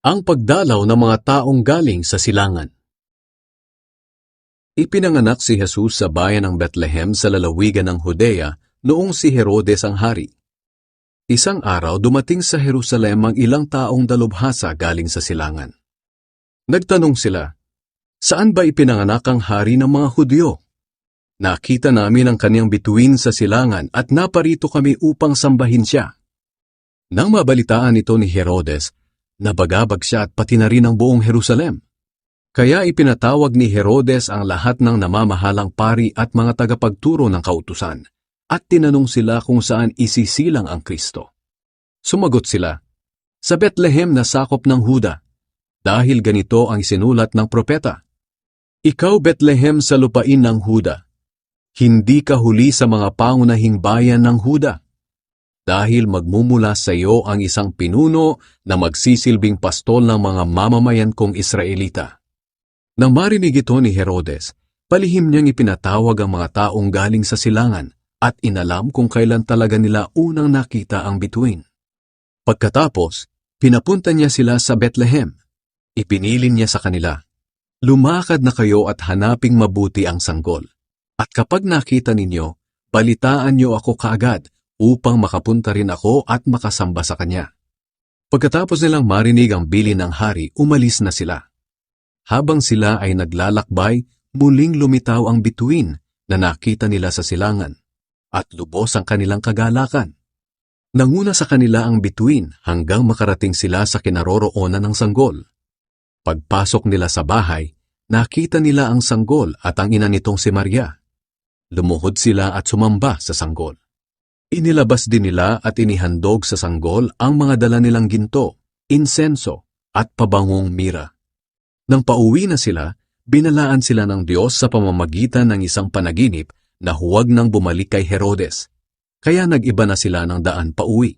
Ang pagdalaw ng mga taong galing sa silangan. Ipinanganak si Jesus sa bayan ng Bethlehem sa lalawigan ng Judea noong si Herodes ang hari. Isang araw dumating sa Jerusalem ang ilang taong dalubhasa galing sa silangan. Nagtanong sila, "Saan ba ipinanganak ang hari ng mga Hudyo? Nakita namin ang kaniyang bituin sa silangan at naparito kami upang sambahin siya." Nang mabalitaan ito ni Herodes, nabagabag siya at pati na rin ang buong Jerusalem. Kaya ipinatawag ni Herodes ang lahat ng namamahalang pari at mga tagapagturo ng kautusan, at tinanong sila kung saan isisilang ang Kristo. Sumagot sila, "Sa Bethlehem na sakop ng Huda, dahil ganito ang isinulat ng propeta. Ikaw Bethlehem sa lupain ng Huda, hindi ka huli sa mga pangunahing bayan ng Huda. Dahil magmumula sa iyo ang isang pinuno na magsisilbing pastol ng mga mamamayan kong Israelita." Nang marinig ito ni Herodes, palihim niyang ipinatawag ang mga taong galing sa silangan at inalam kung kailan talaga nila unang nakita ang bituin. Pagkatapos, pinapunta niya sila sa Bethlehem. Ipinilin niya sa kanila, "Lumakad na kayo at hanaping mabuti ang sanggol. At kapag nakita ninyo, balitaan niyo ako kaagad upang makapunta rin ako at makasamba sa kanya." Pagkatapos nilang marinig ang bilin ng hari, umalis na sila. Habang sila ay naglalakbay, muling lumitaw ang bituin na nakita nila sa silangan, at lubos ang kanilang kagalakan. Nanguna sa kanila ang bituin hanggang makarating sila sa kinaroroonan ng sanggol. Pagpasok nila sa bahay, nakita nila ang sanggol at ang ina nitong si Maria. Lumuhod sila at sumamba sa sanggol. Inilabas din nila at inihandog sa sanggol ang mga dala nilang ginto, insenso at pabangong mira. Nang pauwi na sila, binalaan sila ng Diyos sa pamamagitan ng isang panaginip na huwag nang bumalik kay Herodes. Kaya nag-iba na sila ng daan pauwi.